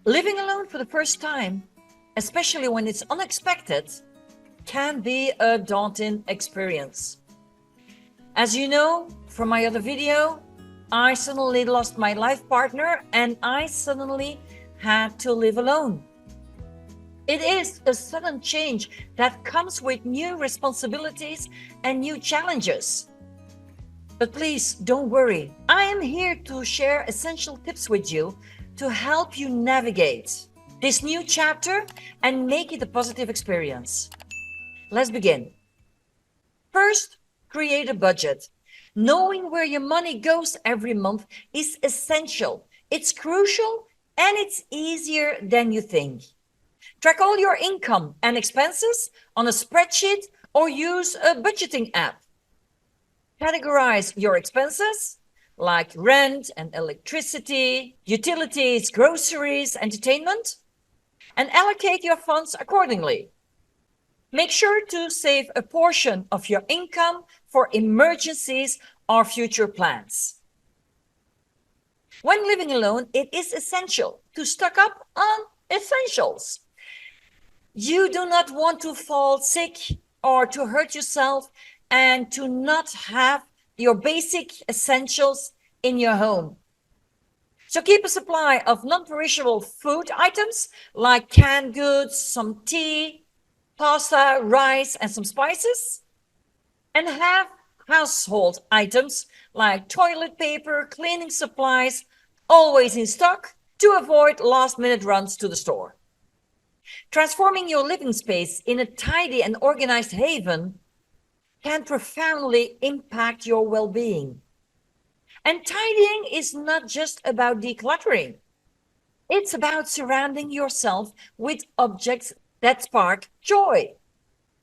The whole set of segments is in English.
Living alone for the first time, especially when it's unexpected, can be a daunting experience. As you know from my other video, I suddenly lost my life partner and I suddenly had to live alone. It is a sudden change that comes with new responsibilities and new challenges. But please don't worry. I am here to share essential tips with you to help you navigate this new chapter and make it a positive experience. Let's begin. First, create a budget. Knowing where your money goes every month is essential. It's crucial and it's easier than you think. Track all your income and expenses on a spreadsheet or use a budgeting app. Categorize your expenses like rent and electricity, utilities, groceries, entertainment, and allocate your funds accordingly. Make sure to save a portion of your income for emergencies or future plans. When living alone, it is essential to stock up on essentials. You do not want to fall sick or to hurt yourself and to not have your basic essentials in your home. So keep a supply of non-perishable food items like canned goods, some tea, pasta, rice, and some spices. And have household items like toilet paper, cleaning supplies, always in stock to avoid last-minute runs to the store. Transforming your living space in a tidy and organized haven can profoundly impact your well-being. And tidying is not just about decluttering. It's about surrounding yourself with objects that spark joy.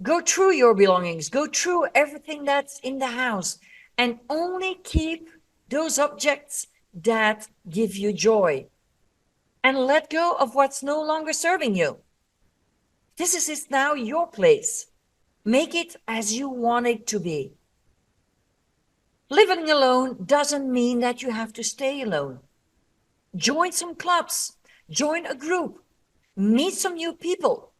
Go through your belongings, go through everything that's in the house, and only keep those objects that give you joy. And let go of what's no longer serving you. This is now your place. Make it as you want it to be. Living alone doesn't mean that you have to stay alone. Join some clubs, join a group, meet some new people.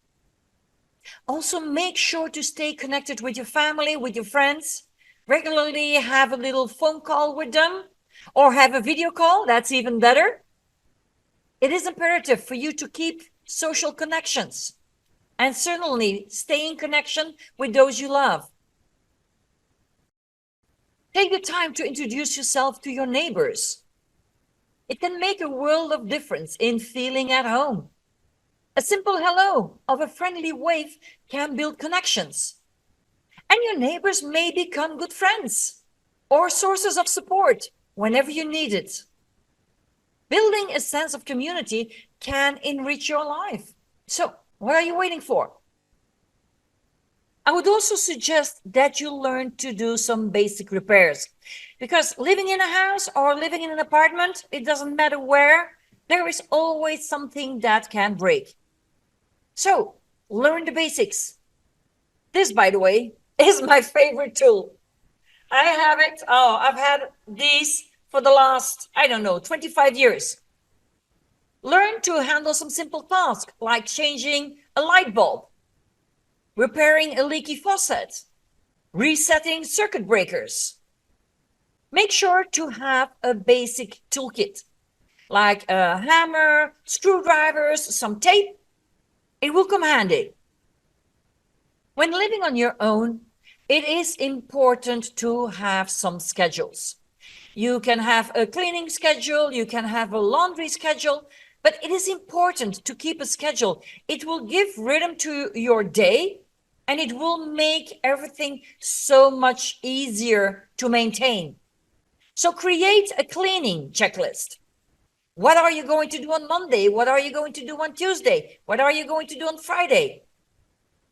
Also, make sure to stay connected with your family, with your friends. Regularly have a little phone call with them or have a video call. That's even better. It is imperative for you to keep social connections and certainly stay in connection with those you love. Take the time to introduce yourself to your neighbors. It can make a world of difference in feeling at home. A simple hello or a friendly wave can build connections. And your neighbors may become good friends or sources of support whenever you need it. Building a sense of community can enrich your life. So, what are you waiting for? I would also suggest that you learn to do some basic repairs, because living in a house or living in an apartment, it doesn't matter where, there is always something that can break. So learn the basics. This, by the way, is my favorite tool. I have it. I've had these for the last, 25 years. Learn to handle some simple tasks like changing a light bulb, repairing a leaky faucet, resetting circuit breakers. Make sure to have a basic toolkit, like a hammer, screwdrivers, some tape. It will come handy. When living on your own, it is important to have some schedules. You can have a cleaning schedule, you can have a laundry schedule, but it is important to keep a schedule. It will give rhythm to your day, and it will make everything so much easier to maintain. So create a cleaning checklist. What are you going to do on Monday? What are you going to do on Tuesday? What are you going to do on Friday?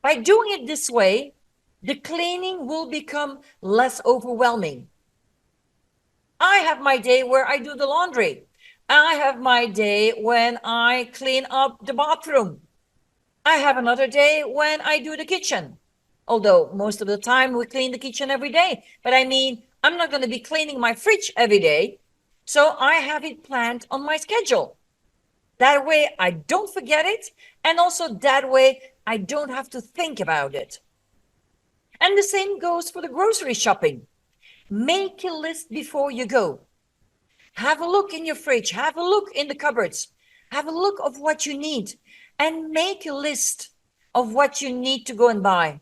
By doing it this way, the cleaning will become less overwhelming. I have my day where I do the laundry. I have my day when I clean up the bathroom. I have another day when I do the kitchen. Although most of the time we clean the kitchen every day. But I mean, I'm not going to be cleaning my fridge every day. So I have it planned on my schedule. That way I don't forget it. And also that way I don't have to think about it. And the same goes for the grocery shopping. Make a list before you go. Have a look in your fridge. Have a look in the cupboards. Have a look of what you need and make a list of what you need to go and buy.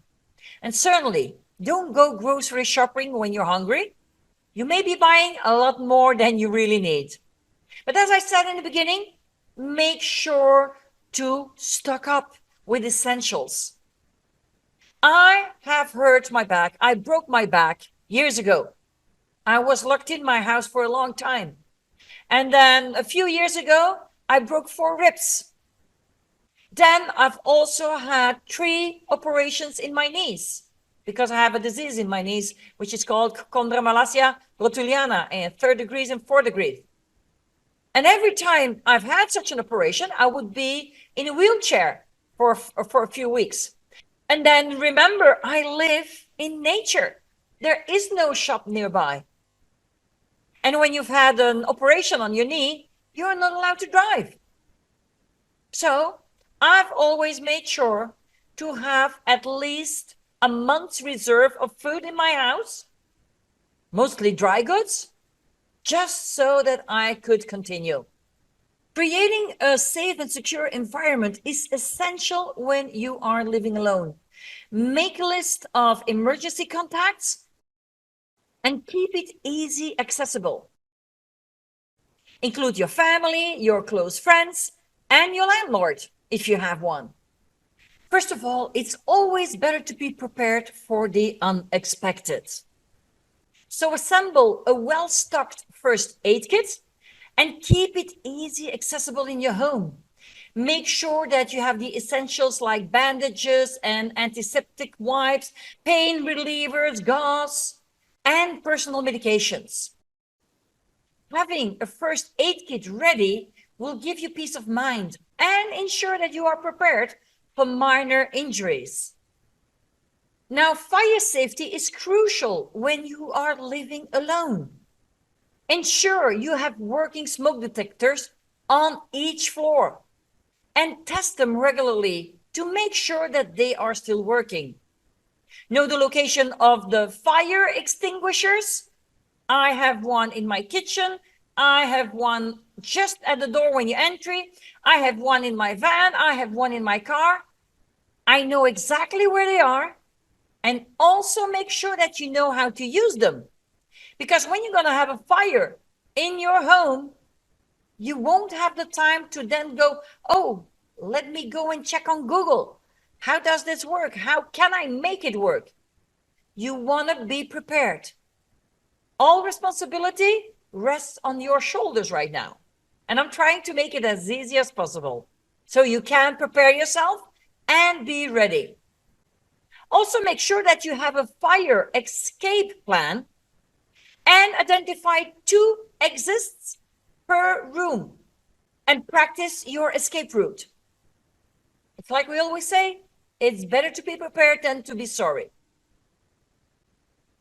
And certainly don't go grocery shopping when you're hungry. You may be buying a lot more than you really need. But as I said in the beginning, make sure to stock up with essentials. I have hurt my back. I broke my back years ago. I was locked in my house for a long time. And then a few years ago, I broke 4 ribs. Then I've also had 3 operations in my knees because I have a disease in my knees, which is called chondromalacia rotuliana in 3rd degrees and 4th degrees. And every time I've had such an operation, I would be in a wheelchair for a few weeks. And then remember, I live in nature. There is no shop nearby. And when you've had an operation on your knee, you're not allowed to drive. So I've always made sure to have at least a month's reserve of food in my house, mostly dry goods, just so that I could continue. Creating a safe and secure environment is essential when you are living alone. Make a list of emergency contacts and keep it easy accessible. Include your family, your close friends, and your landlord, if you have one. First of all, it's always better to be prepared for the unexpected. So assemble a well-stocked first aid kit and keep it easy accessible in your home. Make sure that you have the essentials like bandages and antiseptic wipes, pain relievers, gauze, and personal medications. Having a first aid kit ready will give you peace of mind and ensure that you are prepared for minor injuries. Now, fire safety is crucial when you are living alone. Ensure you have working smoke detectors on each floor and test them regularly to make sure that they are still working. Know the location of the fire extinguishers. I have one in my kitchen. I have one just at the door when you enter. I have one in my van. I have one in my car. I know exactly where they are. And also make sure that you know how to use them. Because when you're going to have a fire in your home, you won't have the time to then go, oh, let me go and check on Google. How does this work? How can I make it work? You want to be prepared. All responsibility rests on your shoulders right now. And I'm trying to make it as easy as possible so you can prepare yourself and be ready. Also, make sure that you have a fire escape plan and identify 2 exits per room and practice your escape route. It's like we always say, it's better to be prepared than to be sorry.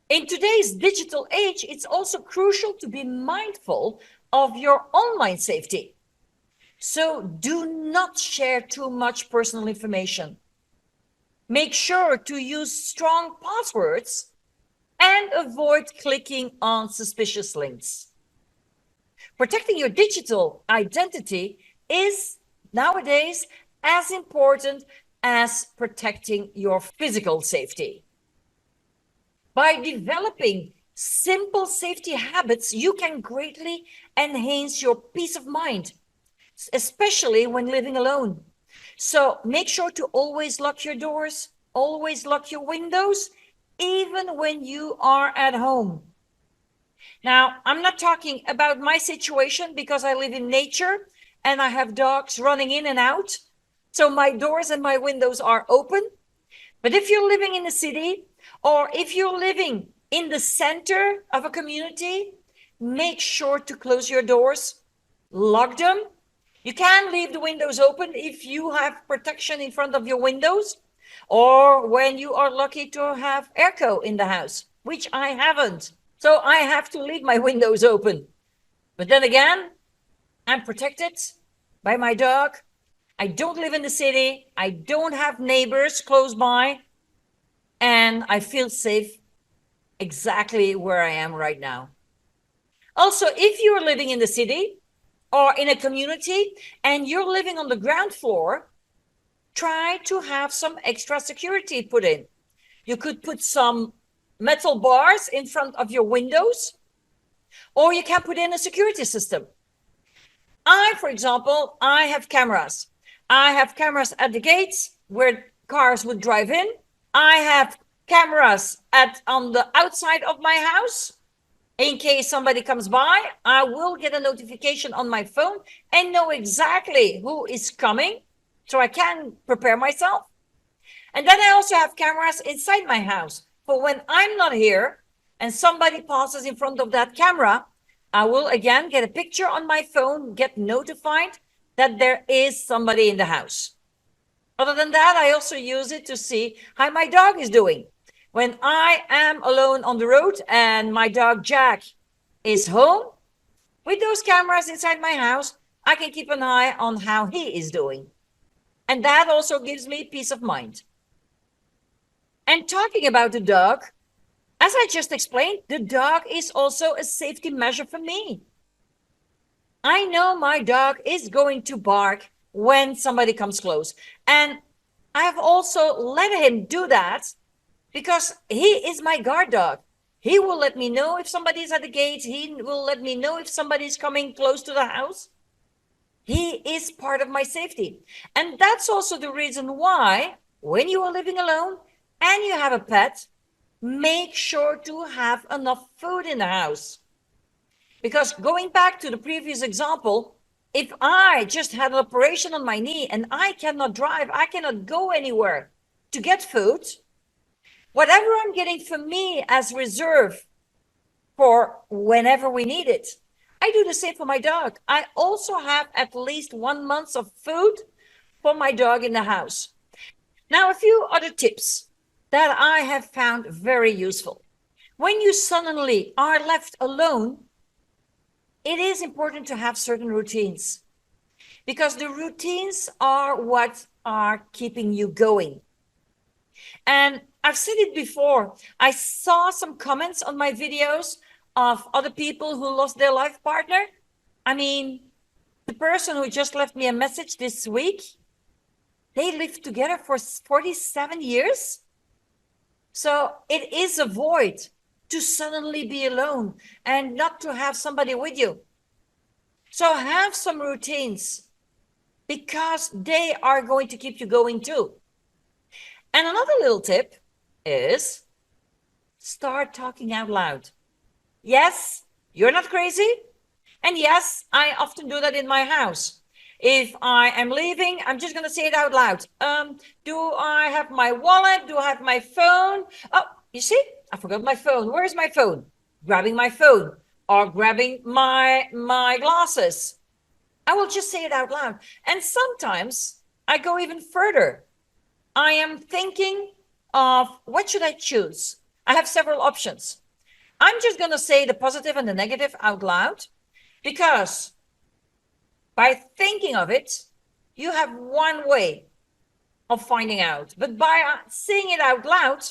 In today's digital age, it's also crucial to be mindful of your online safety. So do not share too much personal information. Make sure to use strong passwords and avoid clicking on suspicious links. Protecting your digital identity is nowadays as important as protecting your physical safety. By developing simple safety habits, you can greatly enhance your peace of mind, especially when living alone. So make sure to always lock your doors, always lock your windows, even when you are at home. Now, I'm not talking about my situation because I live in nature and I have dogs running in and out. So my doors and my windows are open. But if you're living in the city or if you're living in the center of a community, make sure to close your doors, lock them. You can leave the windows open if you have protection in front of your windows, or when you are lucky to have airco in the house, which I haven't. So I have to leave my windows open. But then again, I'm protected by my dog. I don't live in the city. I don't have neighbors close by. And I feel safe exactly where I am right now. Also, if you're living in the city or in a community and you're living on the ground floor, try to have some extra security put in. You could put some metal bars in front of your windows, or you can put in a security system. For example, I have cameras. I have cameras at the gates where cars would drive in. I have cameras on the outside of my house. In case somebody comes by, I will get a notification on my phone and know exactly who is coming, so I can prepare myself. And then I also have cameras inside my house for when I'm not here and somebody passes in front of that camera, I will again get a picture on my phone, get notified that there is somebody in the house. Other than that, I also use it to see how my dog is doing. When I am alone on the road and my dog Jack is home, with those cameras inside my house, I can keep an eye on how he is doing. And that also gives me peace of mind. And talking about the dog, as I just explained, the dog is also a safety measure for me. I know my dog is going to bark when somebody comes close. And I've also let him do that because he is my guard dog. He will let me know if somebody's at the gate. He will let me know if somebody's coming close to the house. He is part of my safety. And that's also the reason why when you are living alone and you have a pet, make sure to have enough food in the house. Because going back to the previous example, if I just had an operation on my knee and I cannot drive, I cannot go anywhere to get food, whatever I'm getting for me as reserve for whenever we need it, I do the same for my dog. I also have at least 1 month of food for my dog in the house. Now, a few other tips that I have found very useful. When you suddenly are left alone, it is important to have certain routines because the routines are what are keeping you going. And I've said it before, I saw some comments on my videos of other people who lost their life partner. I mean, the person who just left me a message this week, they lived together for 47 years. So it is a void to suddenly be alone and not to have somebody with you. So have some routines because they are going to keep you going too. And another little tip is start talking out loud. Yes, you're not crazy. And yes, I often do that in my house. If I am leaving, I'm just going to say it out loud. Do I have my wallet? Do I have my phone? Oh, you see, I forgot my phone. Where's my phone? Grabbing my phone or grabbing my glasses. I will just say it out loud. And sometimes I go even further. I am thinking of what should I choose? I have several options. I'm just going to say the positive and the negative out loud because by thinking of it, you have one way of finding out. But by saying it out loud,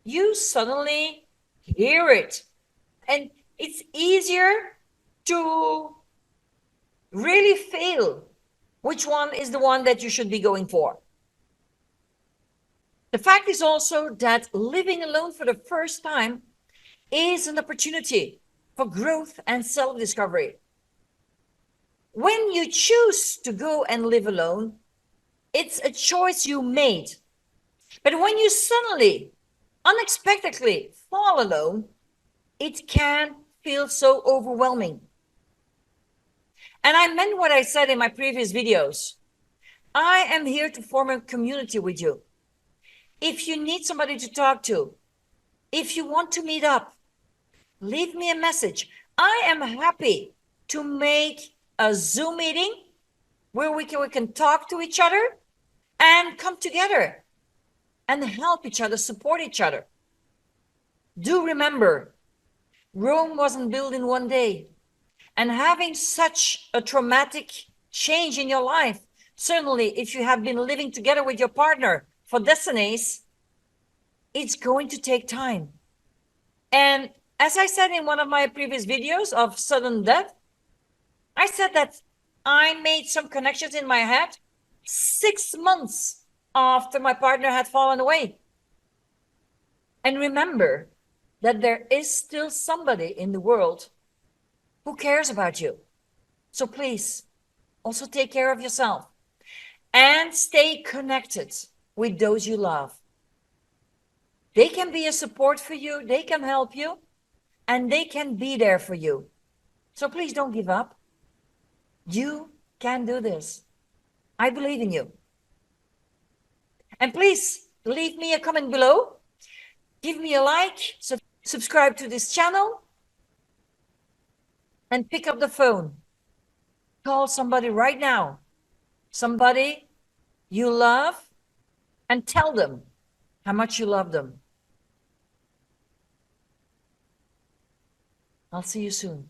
you suddenly hear it. And it's easier to really feel which one is the one that you should be going for. The fact is also that living alone for the first time is an opportunity for growth and self-discovery. When you choose to go and live alone, it's a choice you made. But when you suddenly, unexpectedly fall alone, it can feel so overwhelming. And I meant what I said in my previous videos. I am here to form a community with you. If you need somebody to talk to, if you want to meet up, leave me a message. I am happy to make a Zoom meeting where we can talk to each other and come together and help each other, support each other. Do remember, Rome wasn't built in one day. And having such a traumatic change in your life, certainly if you have been living together with your partner for decades, it's going to take time. And as I said in one of my previous videos of sudden death, I said that I made some connections in my head 6 months after my partner had fallen away. And remember that there is still somebody in the world who cares about you. So please also take care of yourself and stay connected with those you love. They can be a support for you, they can help you, and they can be there for you. So please don't give up. You can do this. I believe in you. And please leave me a comment below. Give me a like, subscribe to this channel, and pick up the phone. Call somebody right now, somebody you love, and tell them how much you love them. I'll see you soon.